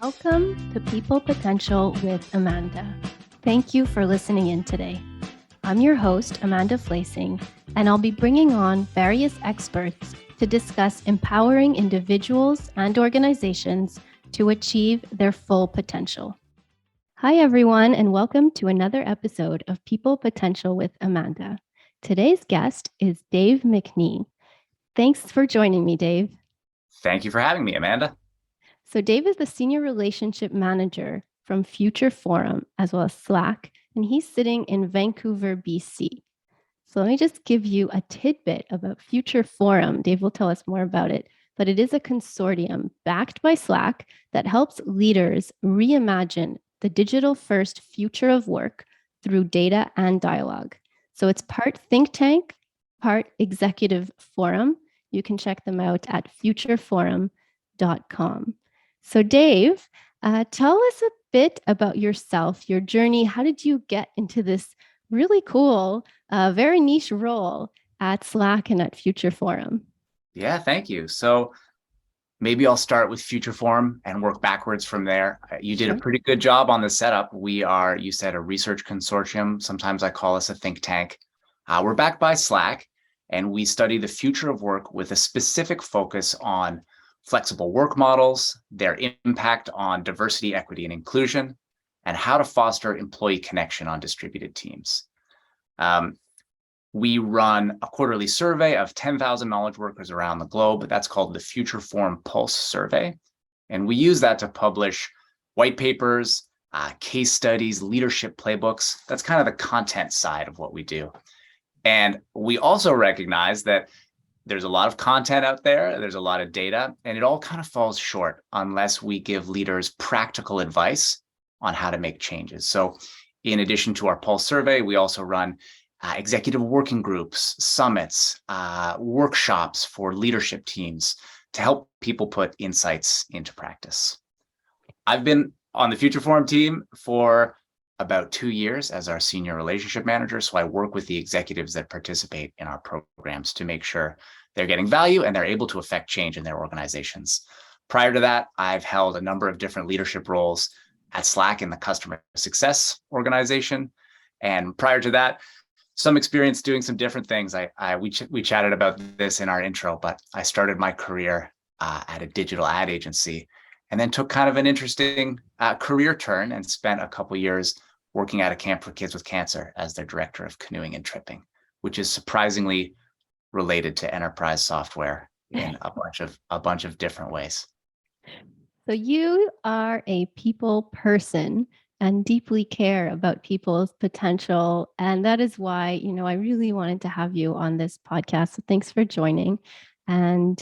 Welcome to People Potential with Amanda. Thank you for listening in today. I'm your host, Amanda Flasing, and I'll be bringing on various experts to discuss empowering individuals and organizations to achieve their full potential. Hi, everyone, and welcome to another episode of People Potential with Amanda. Today's guest is Dave Macnee. Thanks for joining me, Dave. Thank you for having me, Amanda. So Dave is the Senior Relationship Manager from Future Forum, as well as Slack, and he's sitting in Vancouver, BC. So let me just give you a tidbit about Future Forum. Dave will tell us more about it, but it is a consortium backed by Slack that helps leaders reimagine the digital-first future of work through data and dialogue. So it's part think tank, part executive forum. You can check them out at futureforum.com. So Dave, tell us a bit about yourself, your journey. How did you get into this really cool, very niche role at Slack and at Future Forum? Yeah, thank you. So maybe I'll start with Future Forum and work backwards from there. You did a pretty good job on the setup. We are, you said, a research consortium. Sometimes I call us a think tank. We're backed by Slack, and we study the future of work with a specific focus on flexible work models, their impact on diversity, equity, and inclusion, and how to foster employee connection on distributed teams. We run a quarterly survey of 10,000 knowledge workers around the globe. That's called the Future Forum Pulse Survey. And we use that to publish white papers, case studies, leadership playbooks. That's kind of the content side of what we do. And we also recognize that there's a lot of content out there, there's a lot of data, and it all kind of falls short unless we give leaders practical advice on how to make changes. So in addition to our Pulse survey, we also run executive working groups, summits, workshops for leadership teams to help people put insights into practice. I've been on the Future Forum team for about 2 years as our senior relationship manager. So I work with the executives that participate in our programs to make sure they're getting value and they're able to affect change in their organizations. Prior to that, I've held a number of different leadership roles at Slack in the customer success organization. And prior to that, some experience doing some different things. We chatted about this in our intro, but I started my career at a digital ad agency and then took kind of an interesting career turn and spent a couple years working at a camp for kids with cancer as their director of canoeing and tripping, which is surprisingly related to enterprise software in a bunch of different ways. So you are a people person and deeply care about people's potential. And that is why, I really wanted to have you on this podcast. So thanks for joining. And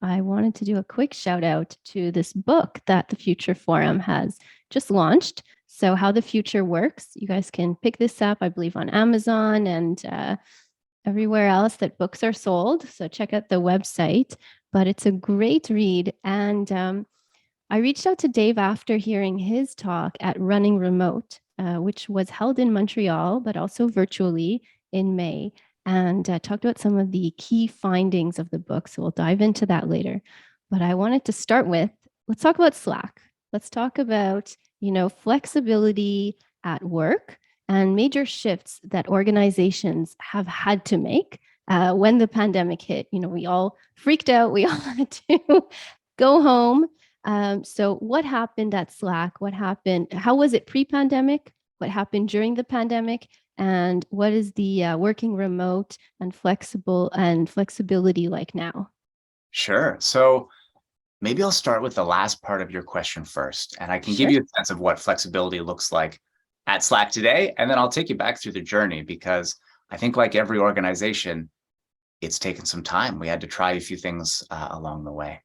I wanted to do a quick shout out to this book that the Future Forum has just launched. So How the Future Works. You guys can pick this up, I believe, on Amazon and everywhere else that books are sold. So check out the website. But it's a great read. And I reached out to Dave after hearing his talk at Running Remote, which was held in Montreal, but also virtually in May, and talked about some of the key findings of the book. So we'll dive into that later. But I wanted to start with, let's talk about Slack. Let's talk about, flexibility at work and major shifts that organizations have had to make when the pandemic hit. We all freaked out. We all had to go home. So what happened at Slack? What happened? How was it pre-pandemic? What happened during the pandemic? And what is the working remote and flexibility like now? Sure. So maybe I'll start with the last part of your question first, and I can give you a sense of what flexibility looks like at Slack today, and then I'll take you back through the journey because I think like every organization, it's taken some time. We had to try a few things along the way.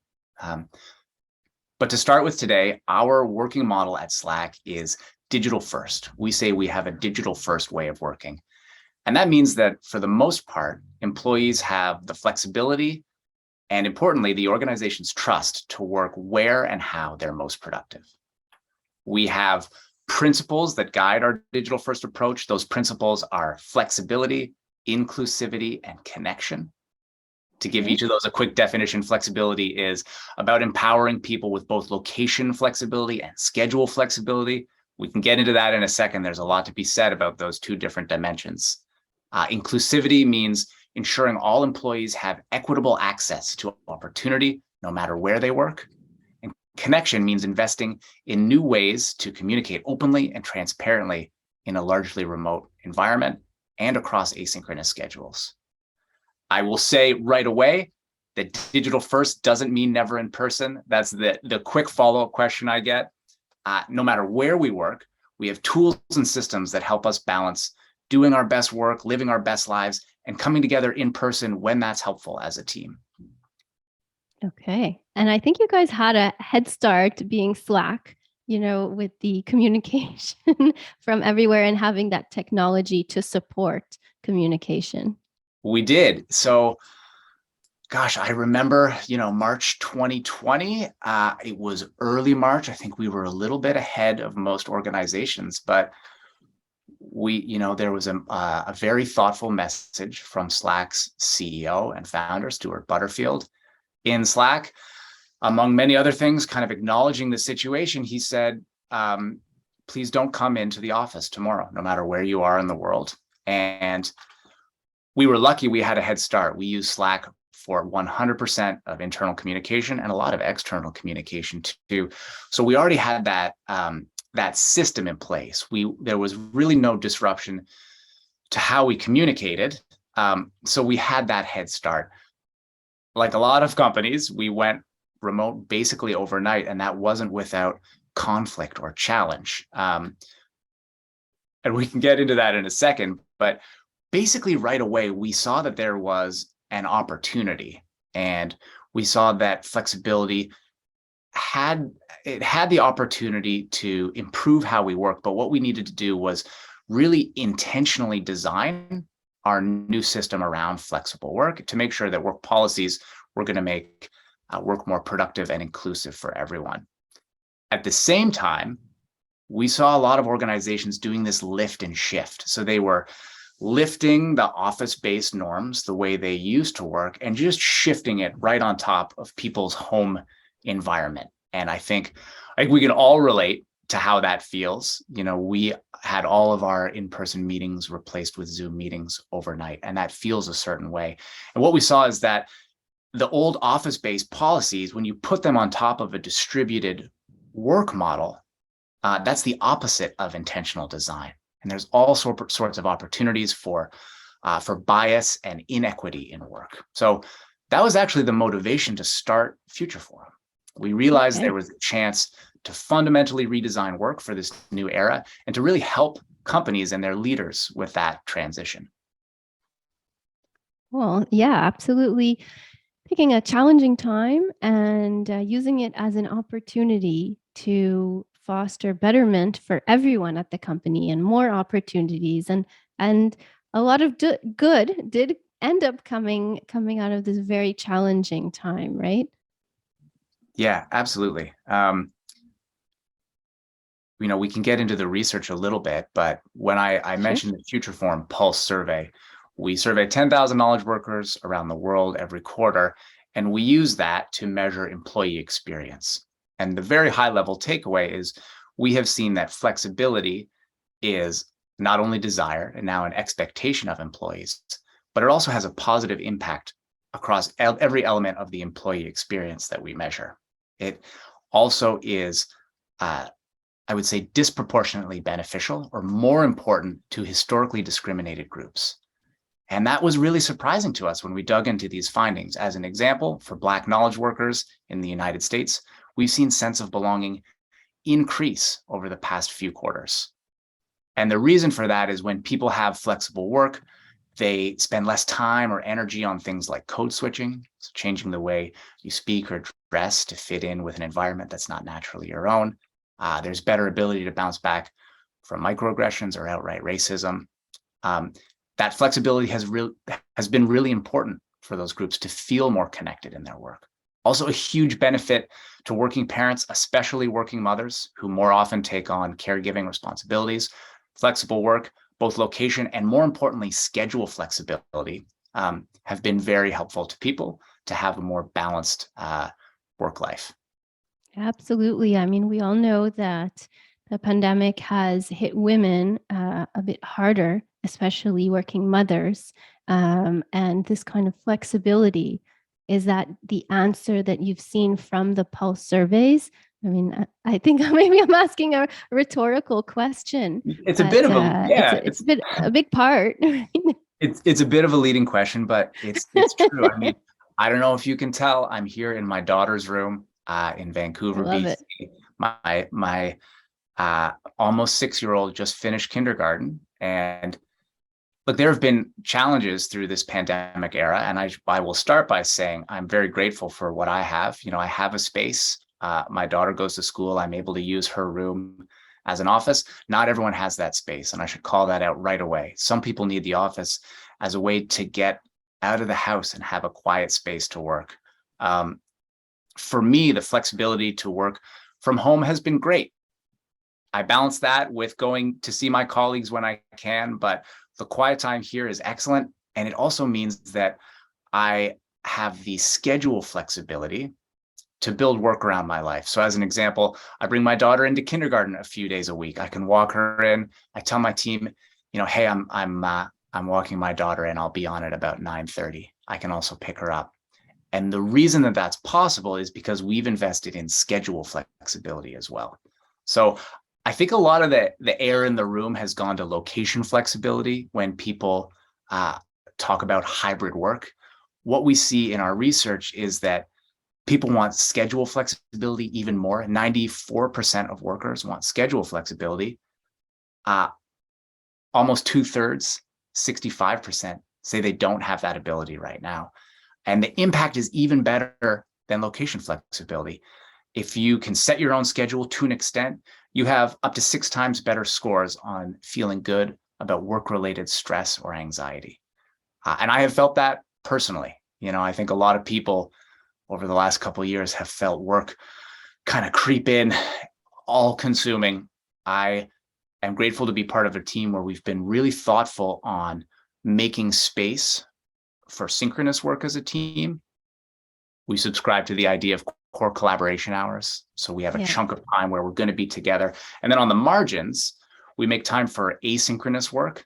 But to start with today, our working model at Slack is digital first. We say we have a digital first way of working. And that means that for the most part, employees have the flexibility and importantly, the organization's trust to work where and how they're most productive. We have principles that guide our digital first approach. Those principles are flexibility, inclusivity, and connection. To give Okay. each of those a quick definition, flexibility is about empowering people with both location flexibility and schedule flexibility. We can get into that in a second. There's a lot to be said about those two different dimensions. Inclusivity means ensuring all employees have equitable access to opportunity, no matter where they work. And connection means investing in new ways to communicate openly and transparently in a largely remote environment and across asynchronous schedules. I will say right away that digital first doesn't mean never in person. That's the quick follow-up question I get. No matter where we work, we have tools and systems that help us balance doing our best work, living our best lives, and coming together in person when that's helpful as a team. Okay. And I think you guys had a head start being Slack, with the communication from everywhere and having that technology to support communication. We did. So, gosh, I remember, March 2020. It was early March. I think we were a little bit ahead of most organizations, but there was a very thoughtful message from Slack's CEO and founder, Stuart Butterfield, in Slack. Among many other things, kind of acknowledging the situation, he said, please don't come into the office tomorrow, no matter where you are in the world. And we were lucky we had a head start. We used Slack for 100% of internal communication and a lot of external communication too. So we already had that system in place. There was really no disruption to how we communicated. So we had that head start. Like a lot of companies, we went remote basically overnight, and that wasn't without conflict or challenge. And we can get into that in a second, but basically right away, we saw that there was an opportunity, and we saw that flexibility had the opportunity to improve how we work. But what we needed to do was really intentionally design our new system around flexible work to make sure that work policies were going to make work more productive and inclusive for everyone. At the same time, we saw a lot of organizations doing this lift and shift. So they were lifting the office-based norms, the way they used to work, and just shifting it right on top of people's home environment. And I think we can all relate to how that feels. We had all of our in-person meetings replaced with Zoom meetings overnight, and that feels a certain way. And what we saw is that the old office-based policies, when you put them on top of a distributed work model, that's the opposite of intentional design. And there's all sorts of opportunities for bias and inequity in work. So that was actually the motivation to start Future Forum. We realized there was a chance to fundamentally redesign work for this new era and to really help companies and their leaders with that transition. Well, yeah, absolutely. Picking a challenging time and using it as an opportunity to foster betterment for everyone at the company and more opportunities, and a lot of good did end up coming out of this very challenging time, right? Yeah, absolutely. We can get into the research a little bit, but when I mentioned the Future Forum Pulse survey, we survey 10,000 knowledge workers around the world every quarter, and we use that to measure employee experience. And the very high level takeaway is we have seen that flexibility is not only desired and now an expectation of employees, but it also has a positive impact across every element of the employee experience that we measure. It also is, I would say, disproportionately beneficial or more important to historically discriminated groups. And that was really surprising to us when we dug into these findings. As an example, for Black knowledge workers in the United States, we've seen sense of belonging increase over the past few quarters. And the reason for that is when people have flexible work, they spend less time or energy on things like code switching, so changing the way you speak or dress to fit in with an environment that's not naturally your own. There's better ability to bounce back from microaggressions or outright racism. That flexibility has been really important for those groups to feel more connected in their work. Also, a huge benefit to working parents, especially working mothers, who more often take on caregiving responsibilities. Flexible work, both location and, more importantly, schedule flexibility, have been very helpful to people to have a more balanced work life. Absolutely. I mean, we all know that the pandemic has hit women a bit harder, especially working mothers. And this kind of flexibility, is that the answer that you've seen from the Pulse surveys? I mean, I think maybe I'm asking a rhetorical question, It's a but bit of a yeah, it's a big part. it's a bit of a leading question, but it's true. I mean, I don't know if you can tell, I'm here in my daughter's room in I Vancouver, love BC. it. My almost 6-year-old just finished kindergarten, and look, there have been challenges through this pandemic era, and I will start by saying I'm very grateful for what I have. You know, I have a space. My daughter goes to school. I'm able to use her room as an office. Not everyone has that space, and I should call that out right away. Some people need the office as a way to get out of the house and have a quiet space to work. For me, the flexibility to work from home has been great. I balance that with going to see my colleagues when I can, but the quiet time here is excellent. And it also means that I have the schedule flexibility to build work around my life. So as an example, I bring my daughter into kindergarten a few days a week. I can walk her in. I tell my team, you know, hey, I'm walking my daughter in. I'll be on at about 9:30. I can also pick her up. And the reason that that's possible is because we've invested in schedule flexibility as well. So I think a lot of the air in the room has gone to location flexibility when people talk about hybrid work. What we see in our research is that people want schedule flexibility even more. 94% of workers want schedule flexibility. Almost 2/3, 65%, say they don't have that ability right now. And the impact is even better than location flexibility. If you can set your own schedule to an extent, you have up to 6 times better scores on feeling good about work-related stress or anxiety. And I have felt that personally. You know, I think a lot of people over the last couple of years have felt work kind of creep in, all consuming. I am grateful to be part of a team where we've been really thoughtful on making space for synchronous work as a team. We subscribe to the idea of core collaboration hours. So we have a chunk of time where we're going to be together. And then on the margins, we make time for asynchronous work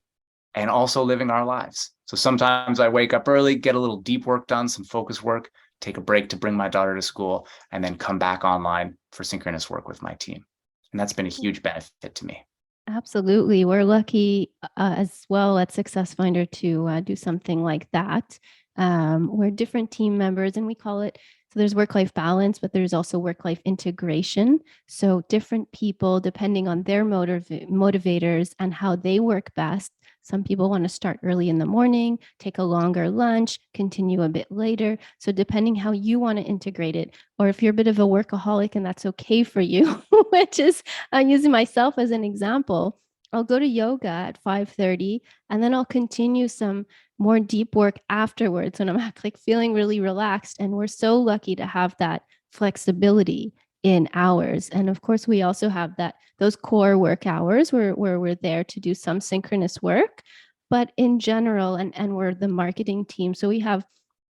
and also living our lives. So sometimes I wake up early, get a little deep work done, some focus work, take a break to bring my daughter to school, and then come back online for synchronous work with my team. And that's been a huge benefit to me. Absolutely. We're lucky as well at Successfunder to do something like that. We're different team members, and we call it, so there's work-life balance, but there's also work-life integration. So different people, depending on their motivators and how they work best. Some people want to start early in the morning, take a longer lunch, continue a bit later. So depending how you want to integrate it, or if you're a bit of a workaholic and that's okay for you, which is, I'm using myself as an example, I'll go to yoga at 5:30 and then I'll continue some more deep work afterwards when I'm like feeling really relaxed. And we're so lucky to have that flexibility in hours. And of course, we also have those core work hours where we're there to do some synchronous work. But in general, and we're the marketing team, so we have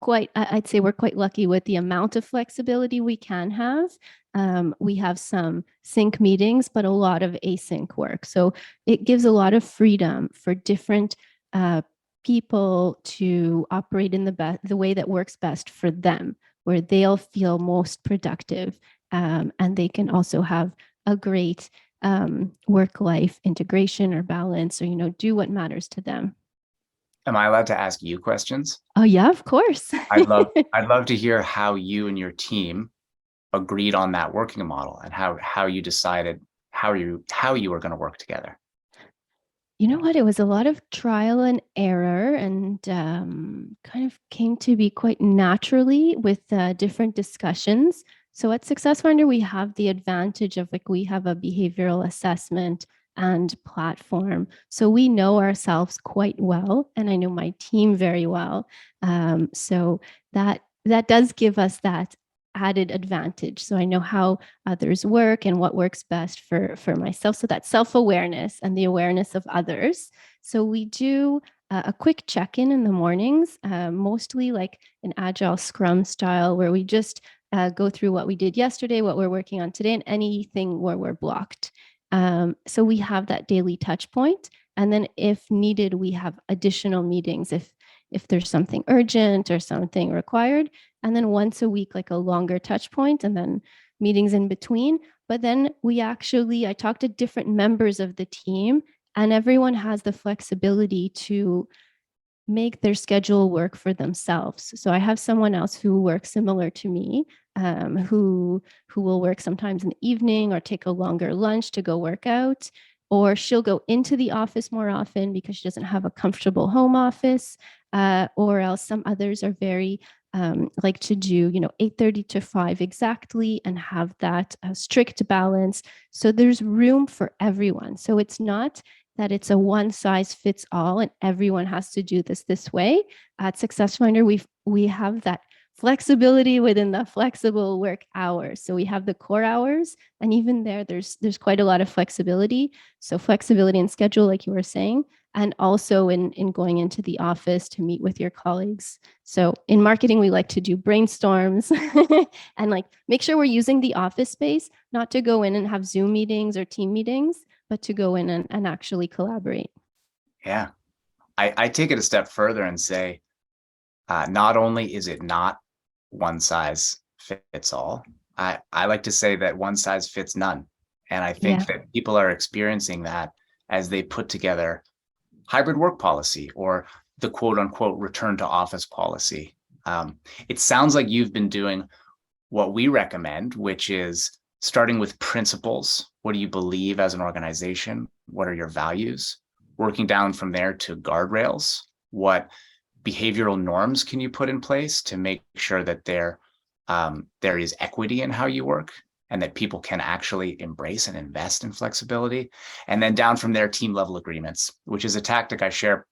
I'd say we're quite lucky with the amount of flexibility we can have. We have some sync meetings, but a lot of async work. So it gives a lot of freedom for different people to operate in the way that works best for them, where they'll feel most productive, and they can also have a great work-life integration or balance, or do what matters to them. Am I allowed to ask you questions? Oh yeah, of course. I'd love to hear how you and your team agreed on that working model and how you decided how you were going to work together. You know what? It was a lot of trial and error, and kind of came to be quite naturally with different discussions. So at Successfinder, we have the advantage of we have a behavioral assessment and platform. So we know ourselves quite well, and I know my team very well. So that does give us that added advantage. So I know how others work and what works best for myself. So that self-awareness and the awareness of others. So we do a quick check-in in the mornings, mostly like an agile scrum style where we just go through what we did yesterday, what we're working on today, and anything where we're blocked. So we have that daily touch point. And then if needed, we have additional meetings if there's something urgent or something required. And then once a week, like a longer touch point, and then meetings in between. But then I talk to different members of the team, and everyone has the flexibility to make their schedule work for themselves. So I have someone else who works similar to me, who will work sometimes in the evening or take a longer lunch to go work out, or she'll go into the office more often because she doesn't have a comfortable home office, or else some others are very like to do 8:30 to 5 exactly and have that strict balance. So there's room for everyone. So it's not that it's a one size fits all and everyone has to do this way. At Successfunder, we have that flexibility within the flexible work hours. So we have the core hours, and even there's quite a lot of flexibility. So flexibility in schedule, like you were saying, and also in going into the office to meet with your colleagues. So in marketing, we like to do brainstorms and like make sure we're using the office space, not to go in and have Zoom meetings or team meetings, but to go in and actually collaborate. Yeah. I take it a step further and say, not only is it not one size fits all, I like to say that one size fits none. And I think Yeah, that people are experiencing that as they put together hybrid work policy or the quote unquote return to office policy. It sounds like you've been doing what we recommend, which is starting with principles. What do you believe as an organization? What are your values? Working down from there to guardrails. What behavioral norms can you put in place to make sure that there is equity in how you work and that people can actually embrace and invest in flexibility? And then down from there, team level agreements, which is a tactic I share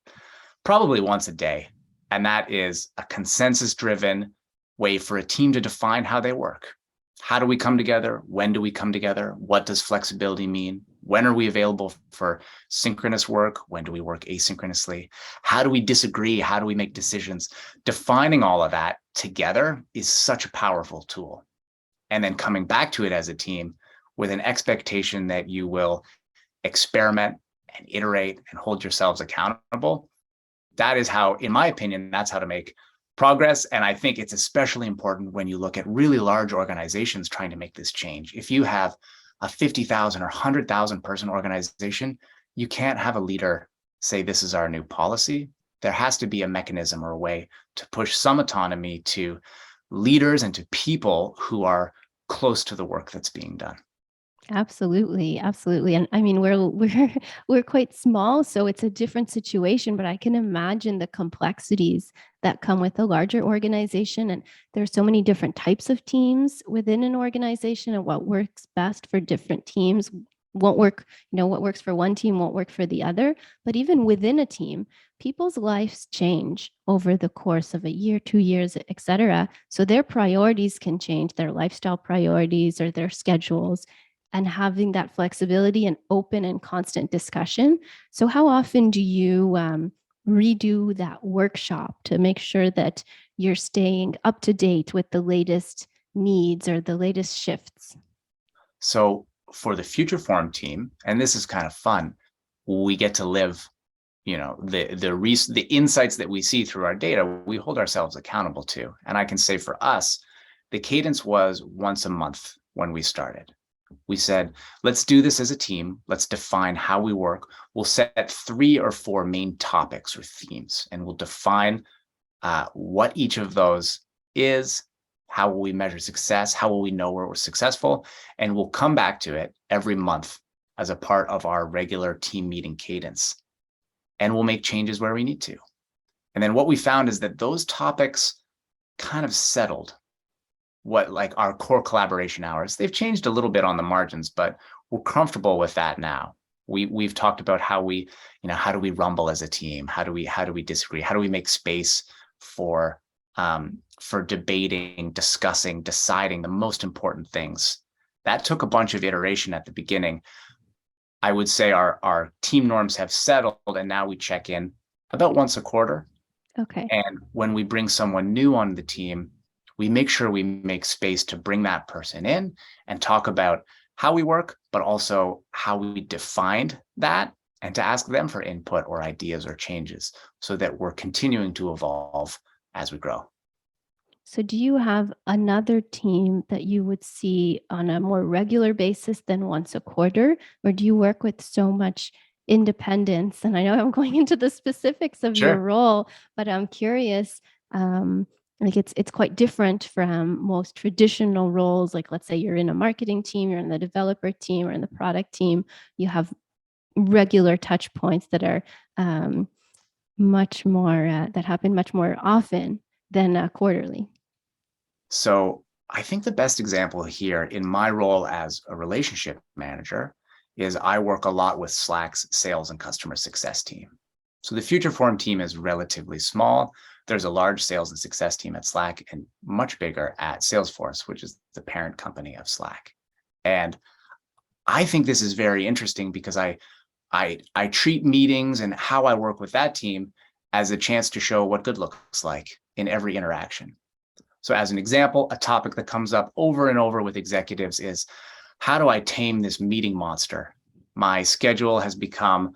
probably once a day. And that is a consensus driven way for a team to define how they work. How do we come together? When do we come together? What does flexibility mean? When are we available for synchronous work? When do we work asynchronously? How do we disagree? How do we make decisions? Defining all of that together is such a powerful tool. And then coming back to it as a team with an expectation that you will experiment and iterate and hold yourselves accountable. That is how, in my opinion, that's how to make progress. And I think it's especially important when you look at really large organizations trying to make this change. If you have a 50,000 or 100,000 person organization, you can't have a leader say, this is our new policy. There has to be a mechanism or a way to push some autonomy to leaders and to people who are close to the work that's being done. absolutely, absolutely. And I mean, we're quite small, so it's a different situation, but I can imagine the complexities that come with a larger organization. And there's so many different types of teams within an organization, and what works best for different teams won't work, what works for one team won't work for the other. But even within a team, people's lives change over the course of a year, 2 years, etc. So their priorities can change, their lifestyle priorities or their schedules, and having that flexibility and open and constant discussion. So how often do you redo that workshop to make sure that you're staying up to date with the latest needs or the latest shifts? So for the Future Form team, and this is kind of fun, we get to live, the insights that we see through our data, we hold ourselves accountable to. And I can say for us, the cadence was once a month when we started. We said, let's do this as a team. Let's define how we work. We'll set 3 or 4 main topics or themes, and we'll define what each of those is. How will we measure success? How will we know where we're successful? And we'll come back to it every month as a part of our regular team meeting cadence. And we'll make changes where we need to. And then what we found is that those topics kind of settled what like our core collaboration hours. They've changed a little bit on the margins, but we're comfortable with that now. We've talked about how how do we rumble as a team? How do we disagree? How do we make space for debating, discussing, deciding the most important things? That took a bunch of iteration at the beginning. I would say our team norms have settled, and now we check in about once a quarter. Okay. And when we bring someone new on the team, we make sure we make space to bring that person in and talk about how we work, but also how we defined that, and to ask them for input or ideas or changes so that we're continuing to evolve as we grow. So, do you have another team that you would see on a more regular basis than once a quarter? Or do you work with so much independence? And I know I'm going into the specifics of your Sure. role, but I'm curious. Like it's quite different from most traditional roles. Like, let's say you're in a marketing team, you're in the developer team, or in the product team. You have regular touch points that are much more that happen much more often than quarterly. So I think the best example here in my role as a relationship manager is I work a lot with Slack's sales and customer success team. So the Future Form team is relatively small. There's a large sales and success team at Slack and much bigger at Salesforce, which is the parent company of Slack. And I think this is very interesting because I treat meetings and how I work with that team as a chance to show what good looks like in every interaction. So as an example, a topic that comes up over and over with executives is, how do I tame this meeting monster? My schedule has become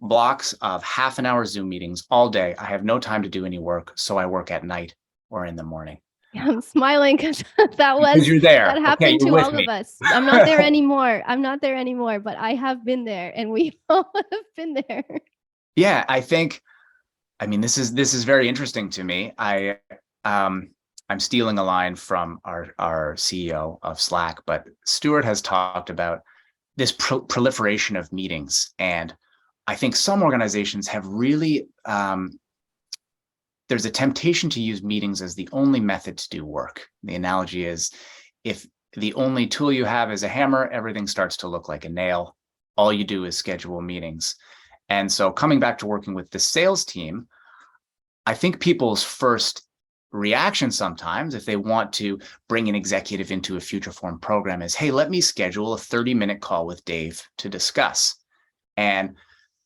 blocks of half an hour Zoom meetings all day. I have no time to do any work, so I work at night or in the morning. Yeah, I'm smiling because Because you're that there. Okay, happened you're to with all me. of us. I'm not there anymore. I'm not there anymore, but I have been there, and we all have been there. Yeah, I mean, this is very interesting to me. I'm stealing a line from our CEO of Slack, but Stuart has talked about this proliferation of meetings, and I think some organizations have really there's a temptation to use meetings as the only method to do work. The analogy is, if the only tool you have is a hammer, everything starts to look like a nail. All you do is schedule meetings. And so coming back to working with the sales team, I think people's first reaction sometimes, if they want to bring an executive into a Future Form program, is, hey, let me schedule a 30-minute call with Dave to discuss. And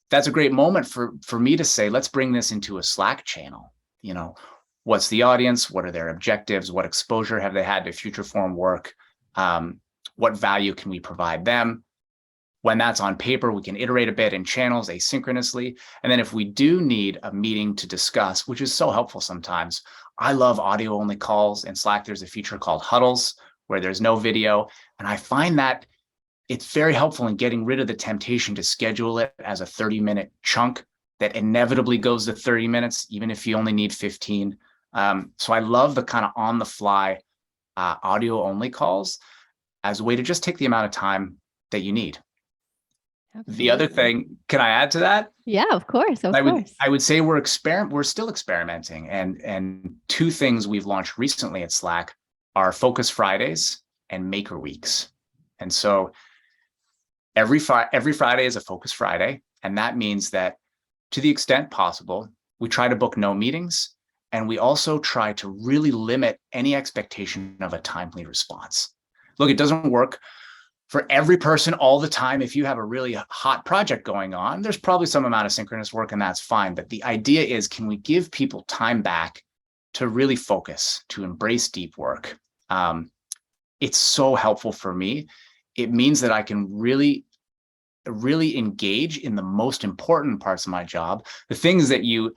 that's a great moment for me to say, let's bring this into a Slack channel. You know, what's the audience? What are their objectives? What exposure have they had to Future Form work? What value can we provide them? When that's on paper, we can iterate a bit in channels asynchronously. And then if we do need a meeting to discuss, which is so helpful sometimes, I love audio only calls. In Slack, there's a feature called huddles where there's no video. And I find that it's very helpful in getting rid of the temptation to schedule it as a 30-minute chunk that inevitably goes to 30 minutes, even if you only need 15. So I love the kind of on the fly audio only calls as a way to just take the amount of time that you need. The other Absolutely. thing, can I add to that? Yeah, of course, of course. I would say we're still experimenting, and two things we've launched recently at Slack are Focus Fridays and Maker Weeks. And so every Friday is a Focus Friday, and that means that to the extent possible, we try to book no meetings, and we also try to really limit any expectation of a timely response. Look, it doesn't work for every person all the time. If you have a really hot project going on, there's probably some amount of synchronous work, and that's fine. But the idea is, can we give people time back to really focus, to embrace deep work? It's so helpful for me. It means that I can really engage in the most important parts of my job, the things that you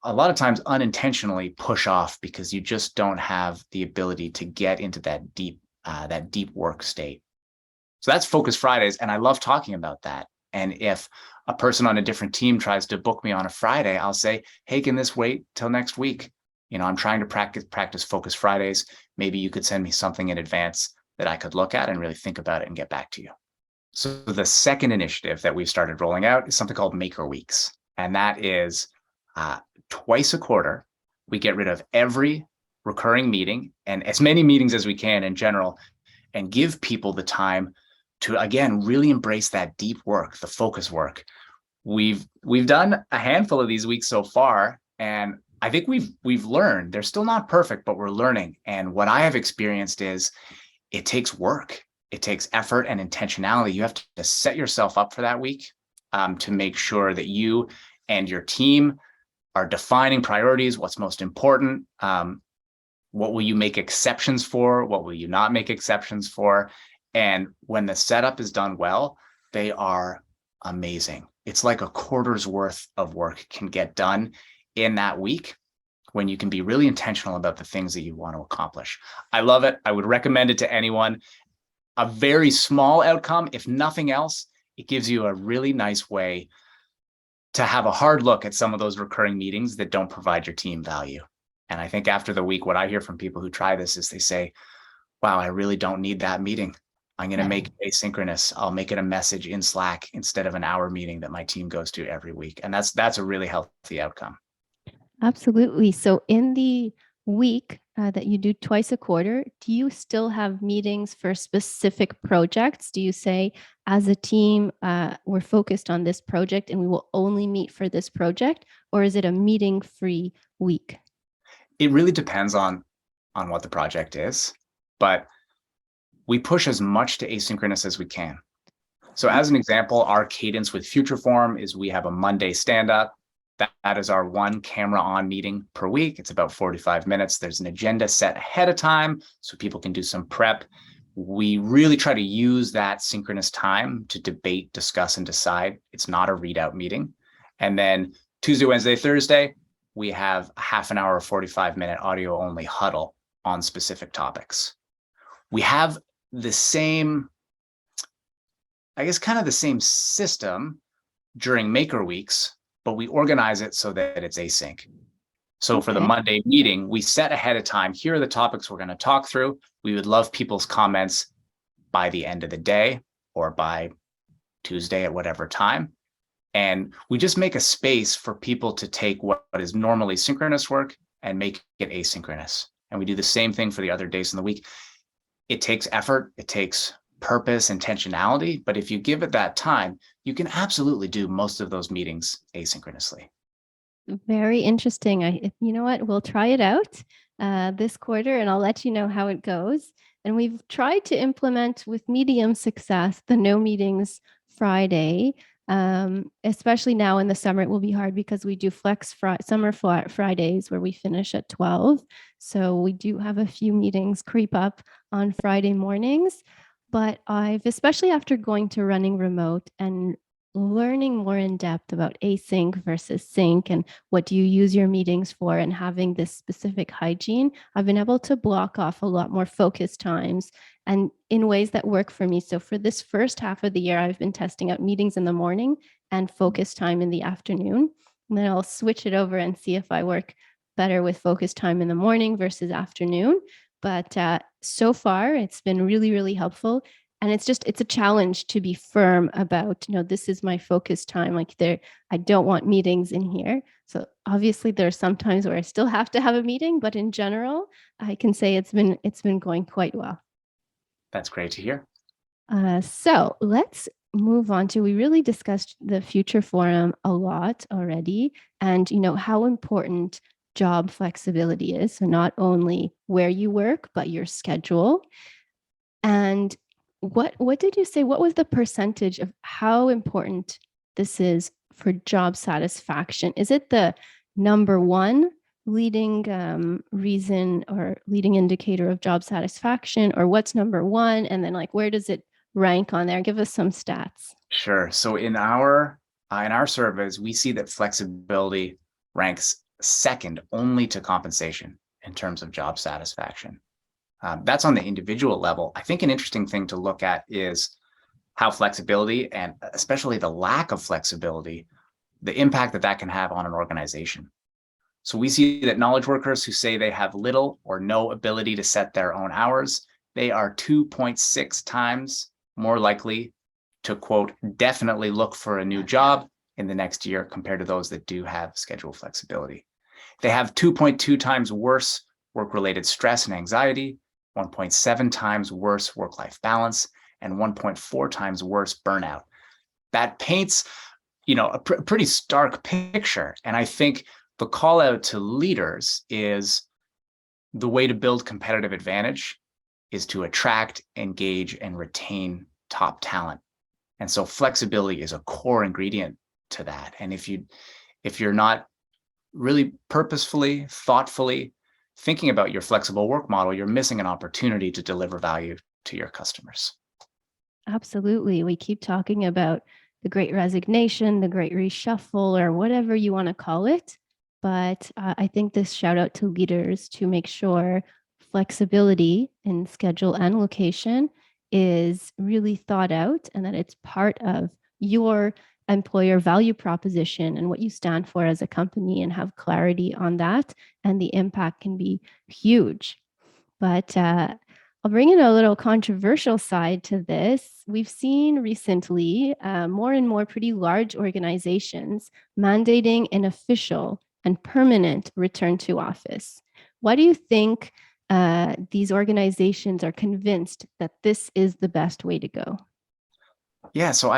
a lot of times unintentionally push off because you just don't have the ability to get into that deep work state. So that's Focus Fridays, and I love talking about that. And if a person on a different team tries to book me on a Friday, I'll say, hey, can this wait till next week? You know, I'm trying to practice Focus Fridays. Maybe you could send me something in advance that I could look at and really think about it and get back to you. So the second initiative that we've started rolling out is something called Maker Weeks. And that is twice a quarter, we get rid of every recurring meeting and as many meetings as we can in general, and give people the time to, again, really embrace that deep work, the focus work. We've done a handful of these weeks so far, and I think we've learned. They're still not perfect, but we're learning. And what I have experienced is it takes work. It takes effort and intentionality. You have to set yourself up for that week to make sure that you and your team are defining priorities, what's most important, what will you make exceptions for, what will you not make exceptions for. And when the setup is done well, they are amazing. It's like a quarter's worth of work can get done in that week when you can be really intentional about the things that you want to accomplish. I love it. I would recommend it to anyone. A very small outcome, if nothing else, it gives you a really nice way to have a hard look at some of those recurring meetings that don't provide your team value. And I think after the week, what I hear from people who try this is they say, wow, I really don't need that meeting. I'm going to make it asynchronous. I'll make it a message in Slack instead of an hour meeting that my team goes to every week. And that's a really healthy outcome. Absolutely. So in the week that you do twice a quarter, do you still have meetings for specific projects? Do you say, as a team, we're focused on this project and we will only meet for this project? Or is it a meeting-free week? It really depends on what the project is, but we push as much to asynchronous as we can. So as an example, our cadence with Futureform is we have a Monday stand-up. That is our one camera on meeting per week. It's about 45 minutes. There's an agenda set ahead of time so people can do some prep. We really try to use that synchronous time to debate, discuss, and decide. It's not a readout meeting. And then Tuesday, Wednesday, Thursday, we have half an hour, 45-minute audio only huddle on specific topics. We have the same, I guess, kind of the same system during maker weeks, but we organize it so that it's async. So for the Monday meeting, we set ahead of time, here are the topics we're going to talk through. We would love people's comments by the end of the day or by Tuesday at whatever time. And we just make a space for people to take what is normally synchronous work and make it asynchronous. And we do the same thing for the other days in the week. It takes effort, it takes purpose, intentionality, but if you give it that time, you can absolutely do most of those meetings asynchronously. Very interesting. You know what? We'll try it out this quarter, and I'll let you know how it goes. And we've tried to implement with medium success the no meetings Friday. Especially now in the summer, it will be hard because we do summer Fridays where we finish at 12. So we do have a few meetings creep up on Friday mornings. But especially after going to running remote and learning more in depth about async versus sync and what do you use your meetings for and having this specific hygiene, I've been able to block off a lot more focus times and in ways that work for me. So for this first half of the year, I've been testing out meetings in the morning and focus time in the afternoon. And then I'll switch it over and see if I work better with focus time in the morning versus afternoon. But so far, it's been really, really helpful. And it's a challenge to be firm about, this is my focus time. Like I don't want meetings in here. So obviously there are some times where I still have to have a meeting, but in general, I can say it's been going quite well. That's great to hear. So let's move on to, we really discussed the Future Forum a lot already, and how important job flexibility is. So not only where you work, but your schedule. And what did you say? What was the percentage of how important this is for job satisfaction? Is it the number one leading reason or leading indicator of job satisfaction, or what's number one? And then where does it rank on there? Give us some stats. Sure. So in our surveys, we see that flexibility ranks second only to compensation in terms of job satisfaction. That's on the individual level. I think an interesting thing to look at is how flexibility, and especially the lack of flexibility, the impact that can have on an organization. So we see that knowledge workers who say they have little or no ability to set their own hours, they are 2.6 times more likely to, quote, definitely look for a new job in the next year compared to those that do have schedule flexibility. They have 2.2 times worse work-related stress and anxiety, 1.7 times worse work-life balance, and 1.4 times worse burnout. That paints, a pretty stark picture. And I think the call out to leaders is the way to build competitive advantage is to attract, engage, and retain top talent. And so flexibility is a core ingredient to that. And if you If you're not really purposefully, thoughtfully thinking about your flexible work model, you're missing an opportunity to deliver value to your customers. Absolutely. We keep talking about the great resignation, the great reshuffle, or whatever you want to call it. But I think this shout out to leaders to make sure flexibility in schedule and location is really thought out and that it's part of your employer value proposition and what you stand for as a company, and have clarity on that. And the impact can be huge. But I'll bring in a little controversial side to this. We've seen recently more and more pretty large organizations mandating an official and permanent return to office. Why do you think these organizations are convinced that this is the best way to go? Yeah, so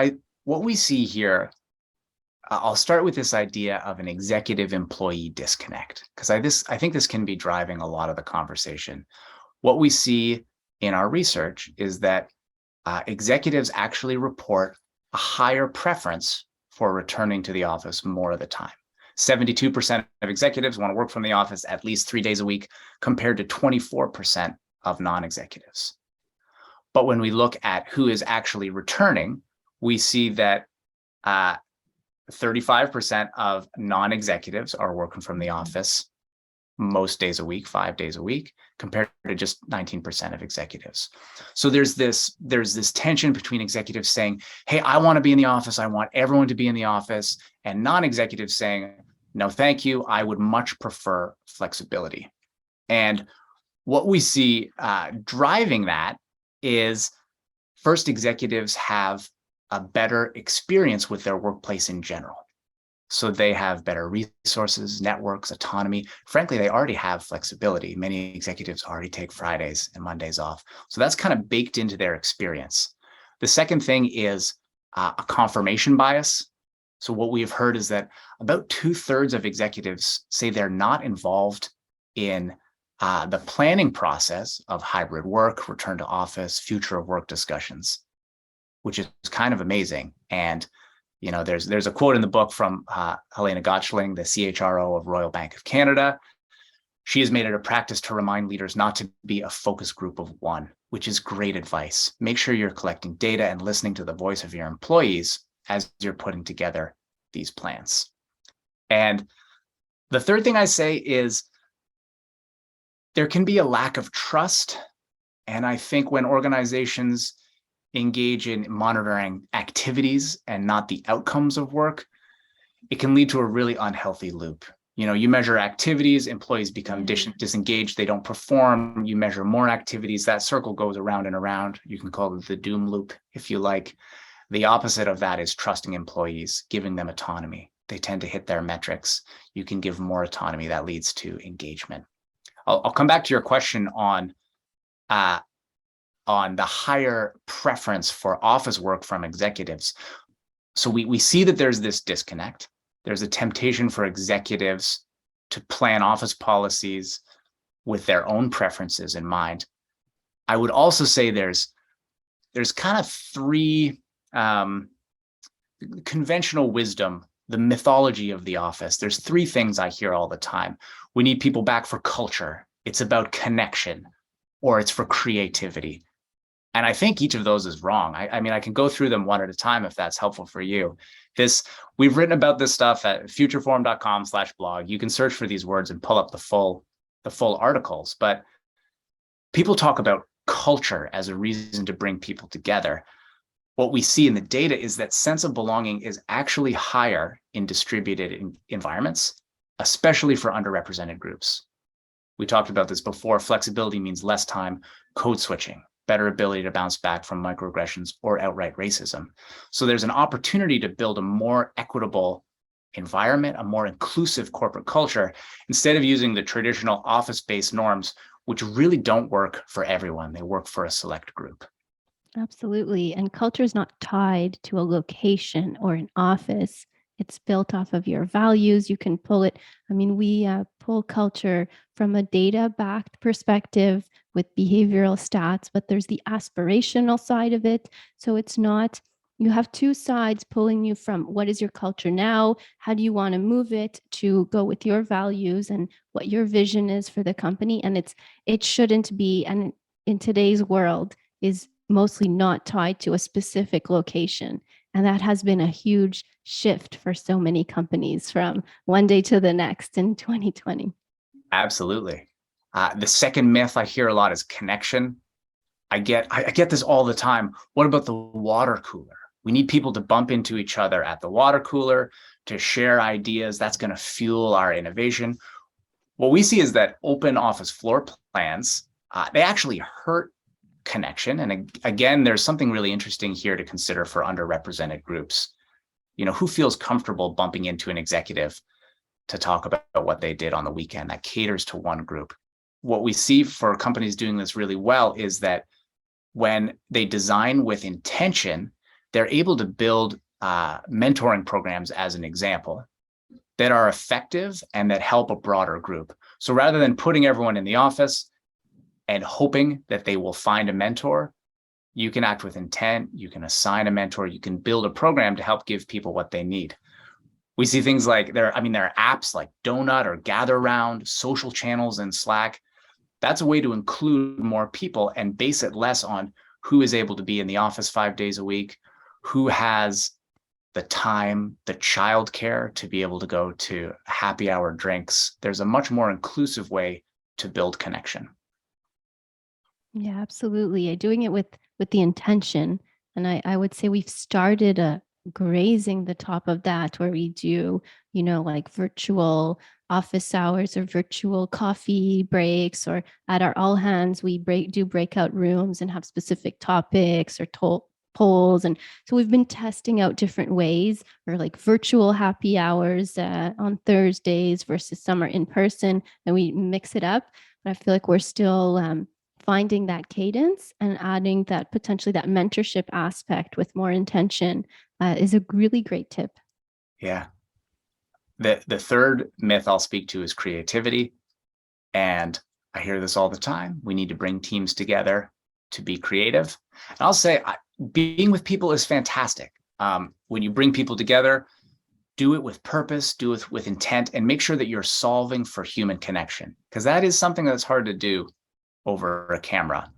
what we see here, I'll start with this idea of an executive employee disconnect, because I think this can be driving a lot of the conversation. What we see in our research is that executives actually report a higher preference for returning to the office more of the time. 72% of executives want to work from the office at least 3 days a week, compared to 24% of non-executives. But when we look at who is actually returning, we see that 35% of non-executives are working from the office most days a week, 5 days a week, compared to just 19% of executives. So there's this tension between executives saying, hey, I want to be in the office, I want everyone to be in the office, and non-executives saying, no, thank you, I would much prefer flexibility. And what we see driving that is, first, executives have a better experience with their workplace in general. So they have better resources, networks, autonomy. Frankly, they already have flexibility. Many executives already take Fridays and Mondays off. So that's kind of baked into their experience. The second thing is a confirmation bias. So what we have heard is that about 2/3 of executives say they're not involved in the planning process of hybrid work, return to office, future of work discussions, which is kind of amazing. And there's a quote in the book from Helena Gottschling, the CHRO of Royal Bank of Canada. She has made it a practice to remind leaders not to be a focus group of one, which is great advice. Make sure you're collecting data and listening to the voice of your employees as you're putting together these plans. And the third thing I say is there can be a lack of trust. And I think when organizations engage in monitoring activities and not the outcomes of work, it can lead to a really unhealthy loop. You measure activities, employees become disengaged, they don't perform. You measure more activities, that circle goes around and around. You can call it the doom loop if you like. The opposite of that is trusting employees, giving them autonomy. They tend to hit their metrics. You can give more autonomy, that leads to engagement. I'll come back to your question on the higher preference for office work from executives. So we see that there's this disconnect. There's a temptation for executives to plan office policies with their own preferences in mind. I would also say there's kind of three conventional wisdom, the mythology of the office. There's three things I hear all the time. We need people back for culture. It's about connection, or it's for creativity. And I think each of those is wrong. I mean, I can go through them one at a time if that's helpful for you. We've written about this stuff at futureforum.com/blog. You can search for these words and pull up the full articles. But people talk about culture as a reason to bring people together. What we see in the data is that sense of belonging is actually higher in distributed environments, especially for underrepresented groups. We talked about this before. Flexibility means less time code switching, better ability to bounce back from microaggressions or outright racism. So there's an opportunity to build a more equitable environment, a more inclusive corporate culture, instead of using the traditional office-based norms, which really don't work for everyone. They work for a select group. Absolutely. And culture is not tied to a location or an office. It's built off of your values. You can pull it. I mean, we pull culture from a data-backed perspective with behavioral stats, but there's the aspirational side of it. So it's not you have two sides pulling you from what is your culture now, how do you want to move it to go with your values and what your vision is for the company. And it shouldn't be, and in today's world is mostly not tied to a specific location. And that has been a huge shift for so many companies from one day to the next in 2020. Absolutely. The second myth I hear a lot is connection. I get this all the time. What about the water cooler? We need people to bump into each other at the water cooler to share ideas. That's going to fuel our innovation. What we see is that open office floor plans, they actually hurt connection. And again, there's something really interesting here to consider for underrepresented groups. Who feels comfortable bumping into an executive to talk about what they did on the weekend? That caters to one group. What we see for companies doing this really well is that when they design with intention, they're able to build mentoring programs, as an example, that are effective and that help a broader group. So rather than putting everyone in the office and hoping that they will find a mentor, you can act with intent, you can assign a mentor, you can build a program to help give people what they need. We see things like there are apps like Donut or Gather Round, social channels in Slack. That's a way to include more people and base it less on who is able to be in the office 5 days a week, who has the time, the childcare to be able to go to happy hour drinks. There's a much more inclusive way to build connection. Yeah, absolutely. Doing it with the intention. And I would say we've started grazing the top of that, where we do, like virtual office hours or virtual coffee breaks, or at our all hands, we do breakout rooms and have specific topics or polls. And so we've been testing out different ways, or like virtual happy hours on Thursdays versus some are in person, and we mix it up. But I feel like we're still finding that cadence and adding that potentially that mentorship aspect with more intention is a really great tip. Yeah. The third myth I'll speak to is creativity. And I hear this all the time. We need to bring teams together to be creative. And I'll say being with people is fantastic. When you bring people together, do it with purpose, do it with intent, and make sure that you're solving for human connection, because that is something that's hard to do over a camera.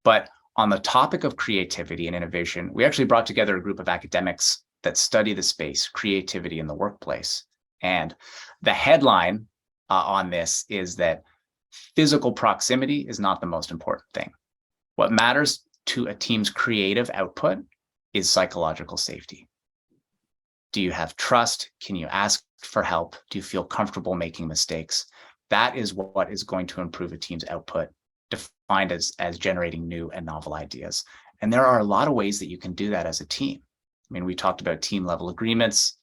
But on the topic of creativity and innovation, we actually brought together a group of academics that study the space, creativity in the workplace. And the headline on this is that physical proximity is not the most important thing. What matters to a team's creative output is psychological safety. Do you have trust? Can you ask for help? Do you feel comfortable making mistakes? That is what is going to improve a team's output, defined as generating new and novel ideas. And there are a lot of ways that you can do that as a team. We talked about team level agreements,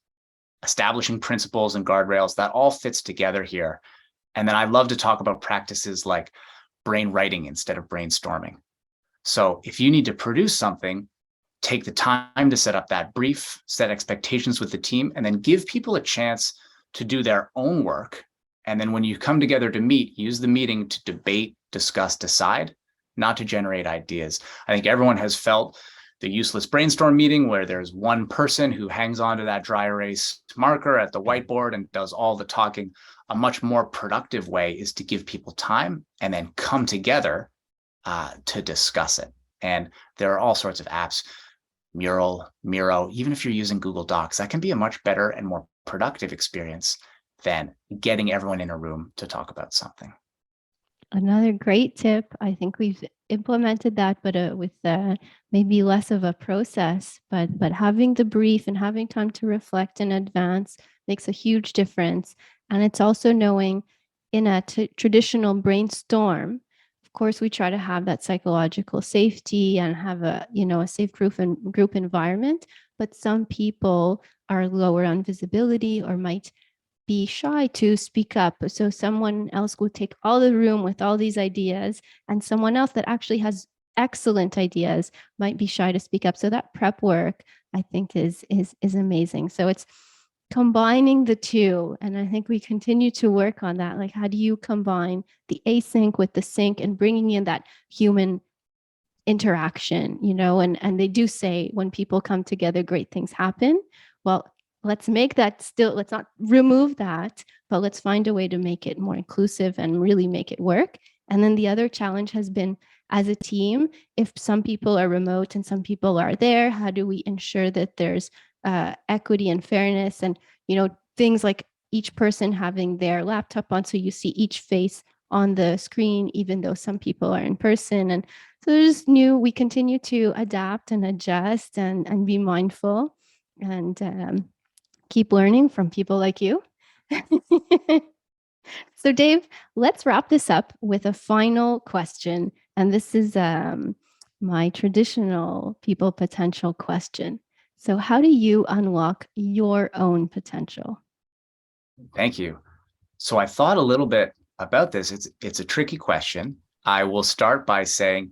establishing principles and guardrails. That all fits together here. And then I love to talk about practices like brain writing instead of brainstorming. So if you need to produce something, take the time to set up that brief, set expectations with the team, and then give people a chance to do their own work. And then when you come together to meet, use the meeting to debate, discuss, decide, not to generate ideas. I think everyone has felt the useless brainstorm meeting where there's one person who hangs onto that dry erase marker at the whiteboard and does all the talking. A much more productive way is to give people time and then come together to discuss it. And there are all sorts of apps, Mural, Miro, even if you're using Google Docs, that can be a much better and more productive experience than getting everyone in a room to talk about something. Another great tip. I think we've implemented that, but with maybe less of a process. But having the brief and having time to reflect in advance makes a huge difference. And it's also knowing in a traditional brainstorm, of course, we try to have that psychological safety and have a safe group environment. But some people are lower on visibility or might be shy to speak up. So someone else will take all the room with all these ideas, and someone else that actually has excellent ideas might be shy to speak up. So that prep work, I think, is amazing. So it's combining the two. And I think we continue to work on that. Like, how do you combine the async with the sync and bringing in that human interaction, and they do say when people come together, great things happen. Well, let's not remove that, but let's find a way to make it more inclusive and really make it work. And then the other challenge has been, as a team, if some people are remote and some people are there, how do we ensure that there's equity and fairness, and things like each person having their laptop on so you see each face on the screen, even though some people are in person. And so there's we continue to adapt and adjust and be mindful and keep learning from people like you. So Dave, let's wrap this up with a final question. And this is my traditional people potential question. So how do you unlock your own potential? Thank you. So I thought a little bit about this. It's a tricky question. I will start by saying,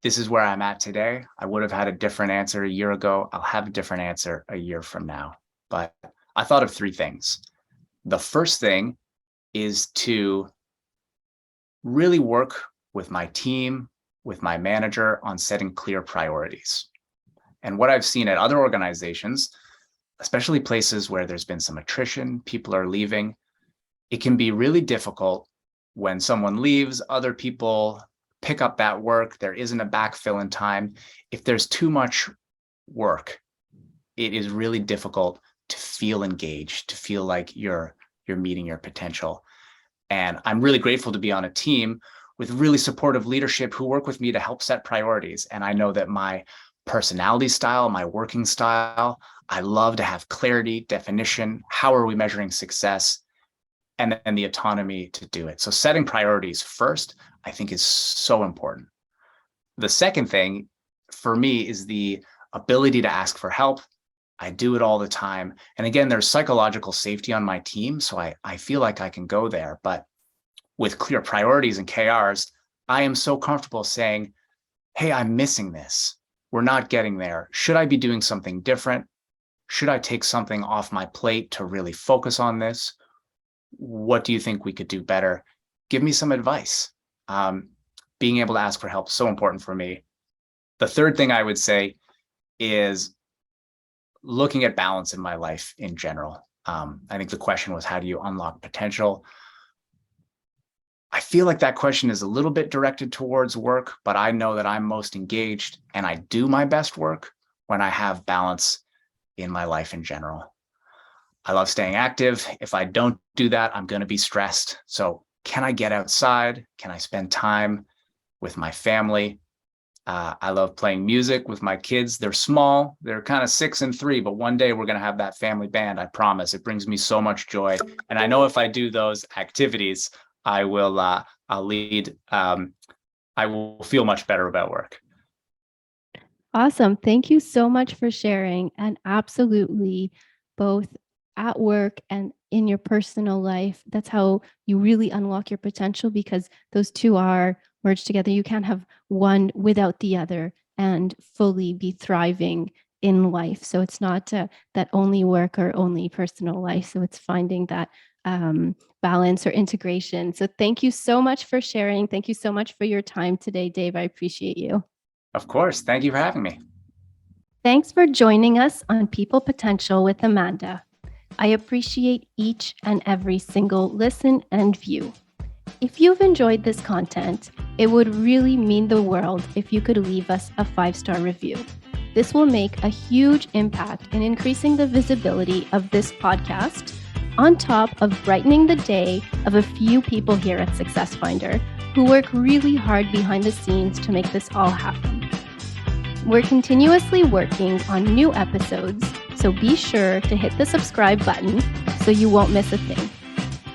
this is where I'm at today. I would have had a different answer a year ago. I'll have a different answer a year from now. But I thought of three things. The first thing is to really work with my team, with my manager on setting clear priorities. And what I've seen at other organizations, especially places where there's been some attrition, people are leaving, it can be really difficult when someone leaves, other people pick up that work, there isn't a backfill in time. If there's too much work, it is really difficult to feel engaged, to feel like you're meeting your potential. And I'm really grateful to be on a team with really supportive leadership who work with me to help set priorities. And I know that my personality style, my working style, I love to have clarity, definition, how are we measuring success, and then the autonomy to do it. So setting priorities first, I think, is so important. The second thing for me is the ability to ask for help. I do it all the time. And again, there's psychological safety on my team, so I feel like I can go there. But with clear priorities and KRs, I am so comfortable saying, hey, I'm missing this. We're not getting there. Should I be doing something different? Should I take something off my plate to really focus on this? What do you think we could do better? Give me some advice. Being able to ask for help is so important for me. The third thing I would say is looking at balance in my life in general. I think the question was, how do you unlock potential? I feel like that question is a little bit directed towards work, but I know that I'm most engaged and I do my best work when I have balance in my life in general. I love staying active. If I don't do that, I'm going to be stressed. So can I get outside? Can I spend time with my family? I love playing music with my kids. They're small. They're kind of 6 and 3, but one day we're going to have that family band. I promise. It brings me so much joy. And I know if I do those activities, I will I will feel much better about work. Awesome. Thank you so much for sharing. And absolutely, both at work and in your personal life, that's how you really unlock your potential, because those two are merged together. You can't have one without the other and fully be thriving in life. So it's not that only work or only personal life. So it's finding that balance or integration. So thank you so much for sharing. Thank you so much for your time today, Dave. I appreciate you. Of course. Thank you for having me. Thanks for joining us on People Potential with Amanda. I appreciate each and every single listen and view. If you've enjoyed this content, it would really mean the world if you could leave us a 5-star review. This will make a huge impact in increasing the visibility of this podcast, on top of brightening the day of a few people here at Successfunder who work really hard behind the scenes to make this all happen. We're continuously working on new episodes, so be sure to hit the subscribe button so you won't miss a thing.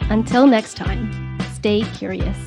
Until next time, stay curious.